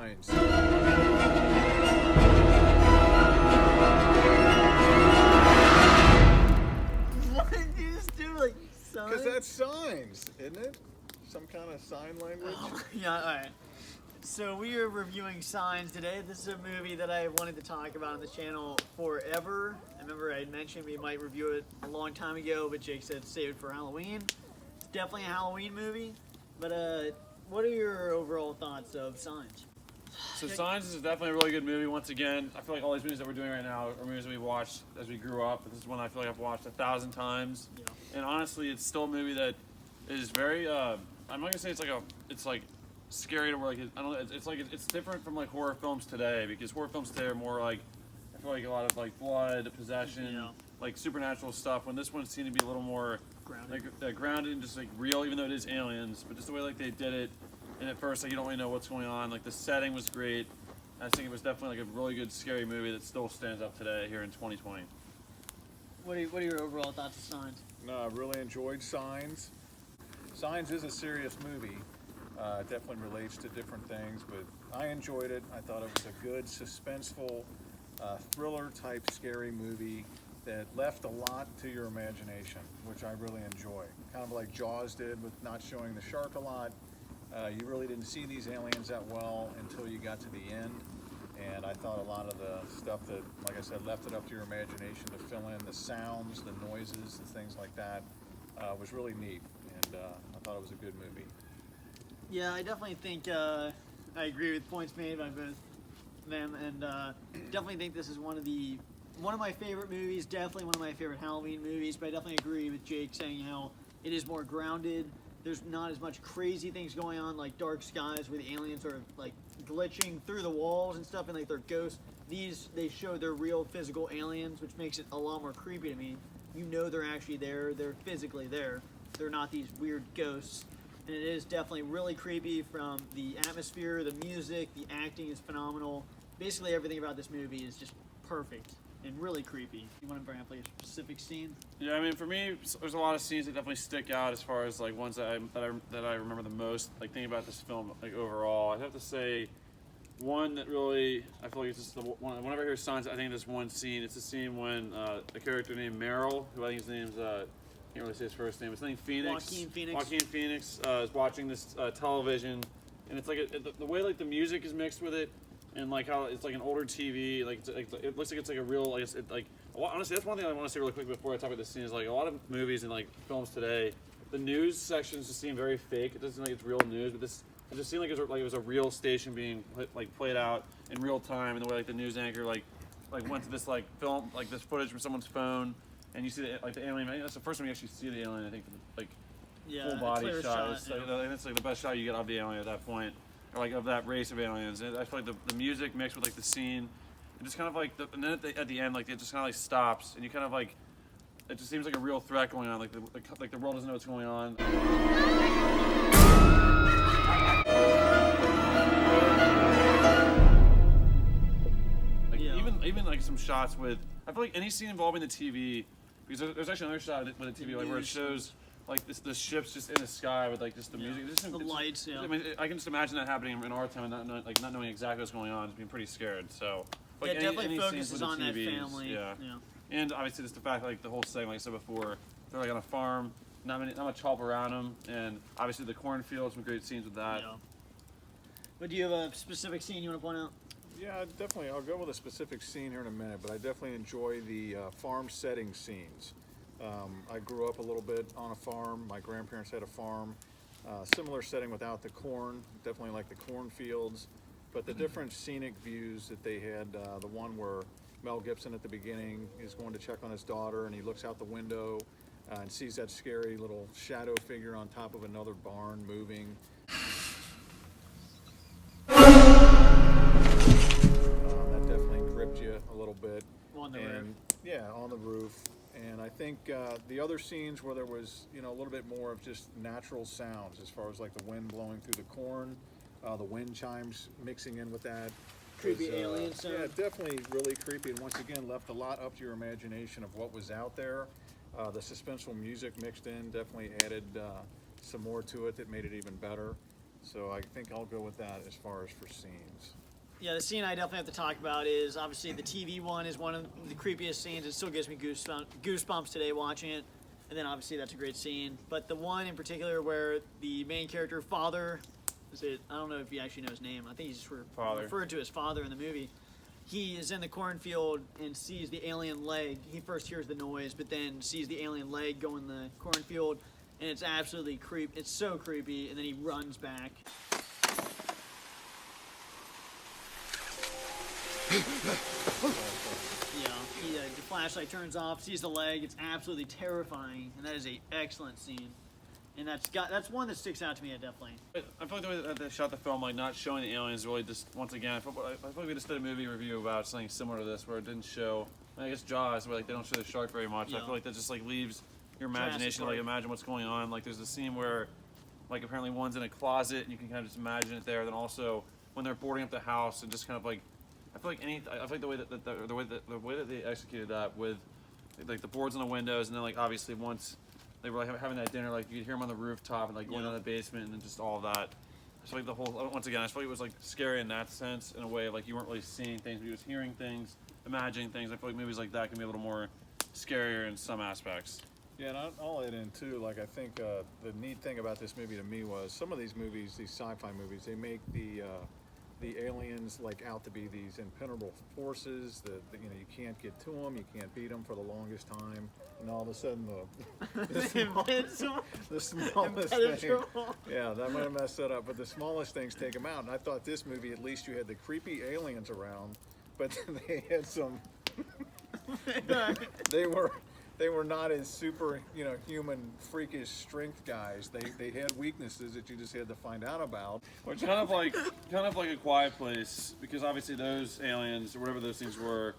Signs. What did you just do? Like, Because that's signs, isn't it? Some kind of sign language. Yeah, alright. So we are reviewing Signs today. This is a movie that I wanted to talk about on the channel forever. I remember I had mentioned we might review it a long time ago, but Jake said save it for Halloween. It's definitely a Halloween movie. But what are your overall thoughts of Signs? So Signs is definitely a really good movie. Once again, I feel like all these movies that we're doing right now are movies that we watched as we grew up. This is one I feel like I've watched 1,000 times. Yeah. And honestly, it's still a movie that is very. I'm not gonna say it's like scary to where like I don't know. It's like it's different from like horror films today, because horror films today are more like, I feel like a lot of like blood, possession, Yeah. like supernatural stuff. When this one seemed to be a little more Grounded. like grounded and just like real, even though it is aliens, but just the way like they did it. And at first, like, you don't really know what's going on. Like, the setting was great. I think it was definitely like a really good scary movie that still stands up today here in 2020. What are your overall thoughts of Signs? No, I really enjoyed Signs. Signs is a serious movie. It definitely relates to different things, but I enjoyed it. I thought it was a good, suspenseful, thriller-type scary movie that left a lot to your imagination, which I really enjoy. Kind of like Jaws did with not showing the shark a lot. You really didn't see these aliens that well until you got to the end, and I thought a lot of the stuff that, like I said, left it up to your imagination to fill in the sounds, the noises, the things like that, was really neat, and I thought it was a good movie. Yeah, I definitely think I agree with points made by both them, and definitely think this is one of my favorite movies. Definitely one of my favorite Halloween movies. But I definitely agree with Jake saying how it is more grounded. There's not as much crazy things going on like Dark Skies, where the aliens are like glitching through the walls and stuff, and like they're ghosts. These, they show they're real physical aliens, which makes it a lot more creepy to me. You know they're actually there. They're physically there. They're not these weird ghosts. And it is definitely really creepy from the atmosphere, the music, the acting is phenomenal. Basically everything about this movie is just perfect and really creepy. You want to bring up like a specific scene? Yeah, I mean, for me, there's a lot of scenes that definitely stick out as far as like ones that I remember the most. Like thinking about this film, like overall, I'd have to say one that really I feel like it's just the one. Whenever I hear Signs, I think of this one scene. It's the scene when a character named Merrill, who I think his name's can't really say his first name. It's named Phoenix. Joaquin Phoenix is watching this television, and it's like the way like the music is mixed with it, and like how it's like an older TV. Like it looks like it's like a real honestly, that's one thing I want to say really quick before I talk about this scene. Is like a lot of movies and like films today, the news sections just seem very fake. It doesn't seem like it's real news, but this it just seemed like it was a real station being played out in real time, and the way like the news anchor like went to this like film like this footage from someone's phone. And you see the alien. I think that's the first time you actually see the alien. I think full body shot. It's like the best shot you get of the alien at that point, or like of that race of aliens. And I feel like the music mixed with like the scene, it just kind of like and then at the end like it just kind of like stops, and you kind of like it just seems like a real threat going on. Like the world doesn't know what's going on. Even like some shots with, I feel like any scene involving the TV, because there's actually another shot with the TV like where it shows like the ships just in the sky with like just the music, the lights. Yeah. I mean, I can just imagine that happening in our time and not knowing exactly what's going on, just being pretty scared. So like, yeah, it definitely any focuses on that TVs, family. Yeah. And obviously just the fact like the whole setting, like I said before, they're like on a farm, not much help around them, and obviously the cornfields, some great scenes with that. Yeah. But do you have a specific scene you want to point out? Yeah, definitely. I'll go with a specific scene here in a minute, but I definitely enjoy the farm setting scenes. I grew up a little bit on a farm. My grandparents had a farm. Similar setting without the corn, definitely like the cornfields, but the different scenic views that they had, the one where Mel Gibson at the beginning is going to check on his daughter and he looks out the window and sees that scary little shadow figure on top of another barn moving. That definitely gripped you a little bit. On the roof. Yeah, on the roof. And I think the other scenes where there was, a little bit more of just natural sounds, as far as like the wind blowing through the corn, the wind chimes mixing in with that. Creepy alien sound. Yeah, definitely really creepy, and once again left a lot up to your imagination of what was out there. The suspenseful music mixed in definitely added some more to it that made it even better. So I think I'll go with that as far as for scenes. Yeah, the scene I definitely have to talk about is obviously the TV one is one of the creepiest scenes. It still gives me goosebumps today watching it. And then obviously that's a great scene. But the one in particular where the main character, father, I don't know if you actually know his name. I think he's just referred to as father in the movie. He is in the cornfield and sees the alien leg. He first hears the noise, but then sees the alien leg go in the cornfield, and it's absolutely creepy. It's so creepy, and then he runs back. The flashlight turns off, sees the leg. It's absolutely terrifying, and that is an excellent scene. And that's one that sticks out to me, definitely. I feel like the way that they shot the film, like not showing the aliens, really just once again. I feel like we just did a movie review about something similar to this, where it didn't show. I guess Jaws, where like they don't show the shark very much. Yeah. I feel like that just like leaves your imagination to like imagine what's going on. Like there's a scene where, like apparently one's in a closet, and you can kind of just imagine it there. Then also when they're boarding up the house, and just kind of like, I feel like the way that they executed that with, like the boards on the windows, and then like obviously once they were like having that dinner, like you could hear them on the rooftop and like going down the basement and then just all of that. So like the whole, once again, I feel like it was like scary in that sense, in a way like you weren't really seeing things, but you was hearing things, imagining things. I feel like movies like that can be a little more scarier in some aspects. Yeah, and I'll add in too, like I think the neat thing about this movie to me was some of these movies, these sci-fi movies, they make the aliens like out to be these impenetrable forces that you know you can't get to them, you can't beat them for the longest time, and all of a sudden the smallest thing, yeah, that might have messed that up, but the smallest things take them out. And I thought this movie, at least you had the creepy aliens around, but they had some. They were not as super, you know, human, freakish strength guys. They had weaknesses that you just had to find out about. Which kind of like A Quiet Place, because obviously those aliens or whatever those things were,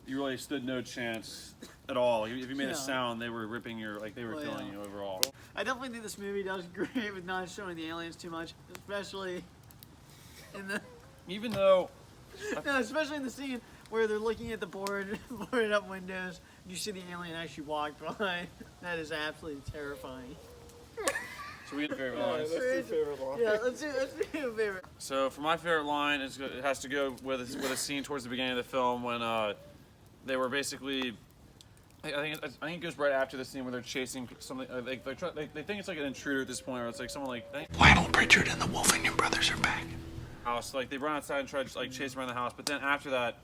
you really stood no chance at all. If you made a sound, they were ripping they were killing you overall. I definitely think this movie does great with not showing the aliens too much, especially in the. Even though. No, especially in the scene where they're looking at the boarded up windows. You see the alien actually walk by. That is absolutely terrifying. So we had favorite lines. That's your favorite line. Yeah, let's do a favorite. So for my favorite line, it has to go with a scene towards the beginning of the film when they were basically. I think it goes right after the scene where they're chasing something. They think it's like an intruder at this point, or it's like someone like. Lionel Pritchard and the Wolfingen brothers are back. House, like they run outside and try to like chase around the house, but then after that,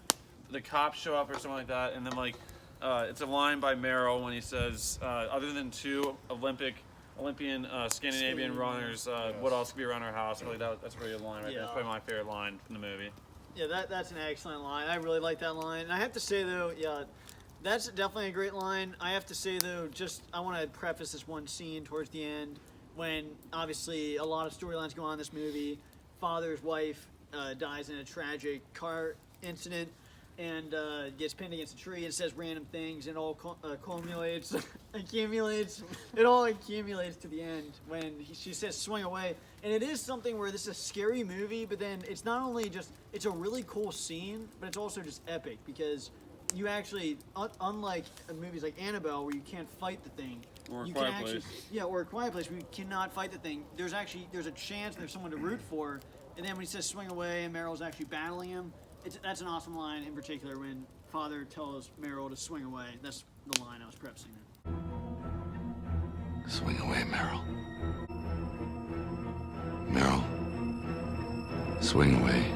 the cops show up or something like that, and then like. It's a line by Merrill when he says, other than two Olympian Scandinavian runners, what else could be around our house? I feel like that's a really good line right there. That's probably my favorite line in the movie. Yeah, that's an excellent line. I really like that line. And I have to say, though, that's definitely a great line. I have to say, though, I want to preface this one scene towards the end when, obviously, a lot of storylines go on in this movie. Father's wife dies in a tragic car incident. And gets pinned against a tree and says random things, and all accumulates. It all accumulates to the end when she says swing away. And it is something where this is a scary movie, but then it's not only just, it's a really cool scene, but it's also just epic because you actually, unlike movies like Annabelle where you can't fight the thing. Or A Quiet Place. Yeah, or A Quiet Place where you cannot fight the thing. There's a chance there's someone to root for. And then when he says swing away and Meryl's actually battling him, that's an awesome line in particular when Father tells Meryl to swing away. That's the line I was prefacing it. Swing away, Meryl. Meryl. Swing away.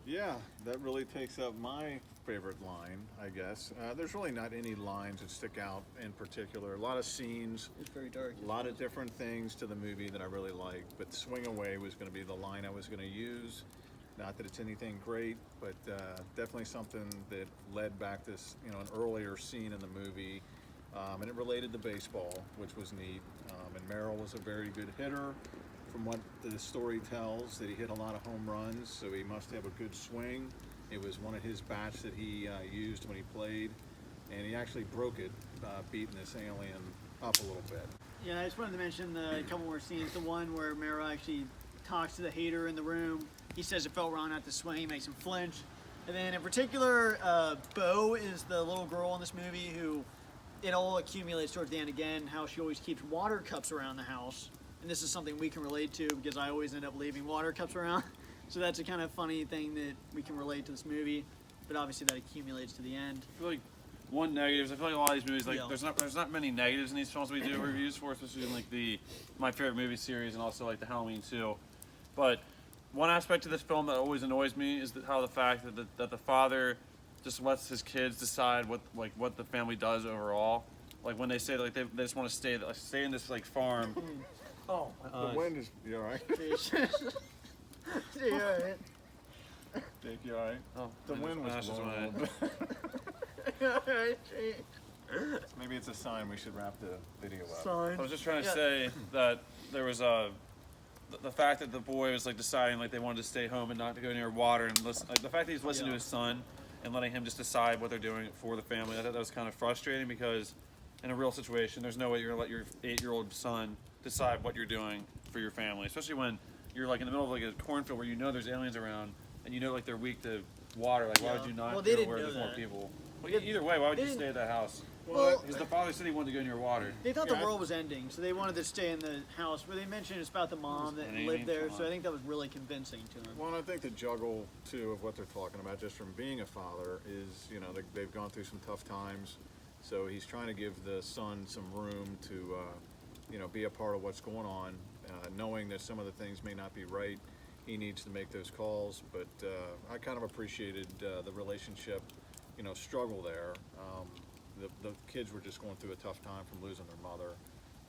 Yeah, that really takes up my favorite line, I guess. There's really not any lines that stick out in particular. A lot of scenes. It's very dark. A lot of different things to the movie that I really like, but swing away was going to be the line I was going to use. Not that it's anything great, but definitely something that led back to an earlier scene in the movie, and it related to baseball, which was neat. And Merrill was a very good hitter, from what the story tells, that he hit a lot of home runs, so he must have a good swing. It was one of his bats that he used when he played, and he actually broke it, beating this alien up a little bit. Yeah, I just wanted to mention a couple more scenes. The one where Merrill actually talks to the hater in the room. He says it felt wrong not to swing. He makes him flinch. And then in particular, Bo is the little girl in this movie who it all accumulates towards the end again, how she always keeps water cups around the house. And this is something we can relate to because I always end up leaving water cups around. So that's a kind of funny thing that we can relate to this movie, but obviously that accumulates to the end. I feel like one negative is I feel like a lot of these movies, like Yeah. there's not many negatives in these films we do reviews for, especially in like my favorite movie series and also like the Halloween 2. But one aspect of this film that always annoys me is how the fact that the father just lets his kids decide what the family does overall. Like when they say like they just want to stay in this like farm. Oh, the wind is. You all right? Yeah, right. Jake, you all right? Oh, The wind was smashes blowing a my- little bit. Alright, Maybe it's a sign we should wrap the video up. Sign. I was just trying to Yeah. say that there was the fact that the boy was like deciding like they wanted to stay home and not to go near water and listen, like the fact that he's listening Yeah. to his son and letting him just decide what they're doing for the family. I thought that was kind of frustrating because in a real situation, there's no way you're gonna let your 8-year-old son decide what you're doing for your family, especially when you're like in the middle of like a cornfield where you know there's aliens around and you know like they're weak to water. Like why Yeah. would you not Well, they go didn't where know there's more that. people? Well, either way, why would They you didn't- stay at that house? Well, Because the father said he wanted to go near water. they thought Yeah, the I- world was ending, so they wanted to stay in the house. Where they mentioned it's about the mom that An alien? lived there, Come so I on. think that was really convincing to him. Well, and I think the juggle too of what they're talking about, just from being a father, is they've gone through some tough times, so he's trying to give the son some room to be a part of what's going on, knowing that some of the things may not be right. He needs to make those calls, but I kind of appreciated the relationship, struggle there. The kids were just going through a tough time from losing their mother.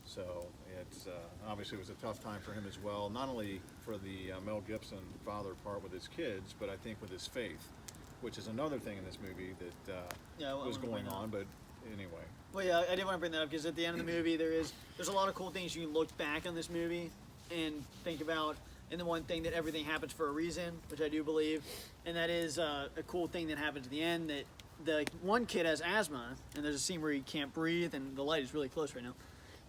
So it's obviously it was a tough time for him as well, not only for the Mel Gibson father part with his kids, but I think with his faith, which is another thing in this movie that Yeah, I was wanna bring going that on. up. But anyway, Well, yeah, I did want to bring that up because at the end of the movie, there's a lot of cool things you can look back on this movie and think about. And the one thing that everything happens for a reason, which I do believe, and that is a cool thing that happens at the end. That the one kid has asthma, and there's a scene where he can't breathe, and the light is really close right now,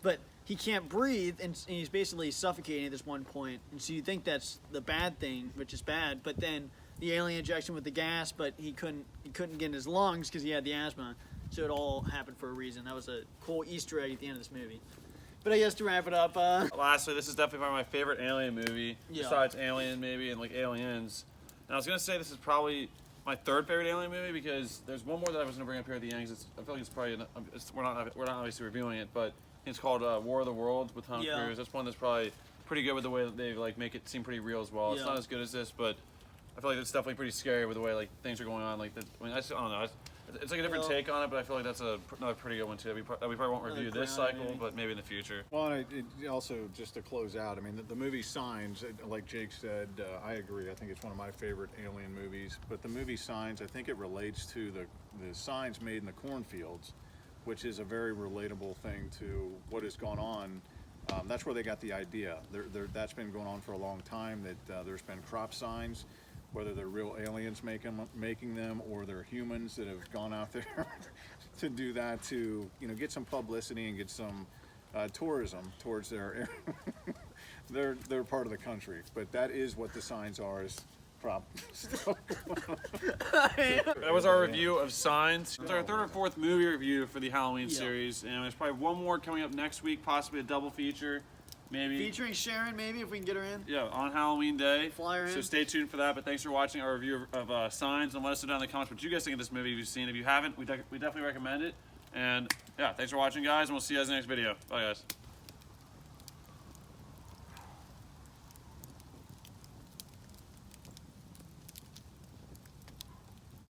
but he can't breathe, and he's basically suffocating at this one point. And so you think that's the bad thing, which is bad, but then the alien injection with the gas, but he couldn't get in his lungs because he had the asthma. So it all happened for a reason. That was a cool Easter egg at the end of this movie. But I guess to wrap it up, Lastly, this is definitely probably my favorite alien movie, Yeah. besides Alien maybe and like Aliens. And I was gonna say this is probably my third favorite alien movie because there's one more that I was gonna bring up here at the end. 'Cause I feel like it's probably we're not obviously reviewing it, but it's called War of the Worlds with Tom Yeah. Cruise. That's one that's probably pretty good with the way that they like make it seem pretty real as well. It's Yeah. not as good as this, but I feel like it's definitely pretty scary with the way like things are going on. Like I don't know. It's like a different Well- take on it, but I feel like that's another pretty good one too. We probably won't Another review this Crown, cycle, maybe. but maybe in the future. well, and it also just to close out. I mean, the movie Signs, like Jake said, I agree. I think it's one of my favorite alien movies. But the movie Signs, I think it relates to the signs made in the cornfields, which is a very relatable thing to what has gone on. That's where they got the idea. That's been going on for a long time. That there's been crop signs, whether they're real aliens making them or they're humans that have gone out there to do that to get some publicity and get some tourism towards their their part of the country. But that is what the signs are, is crop stuff. That was our review of Signs. It's our third or fourth movie review for the Halloween Yeah. series, and there's probably one more coming up next week, possibly a double feature, maybe. featuring Sharon, maybe if we can get her in. Yeah, on Halloween Day. Fly her So in. stay tuned for that. But thanks for watching our review of Signs, and let us know down in the comments what you guys think of this movie. If you've seen it, if you haven't, we definitely recommend it. And yeah, thanks for watching, guys, and we'll see you guys in the next video. Bye, guys.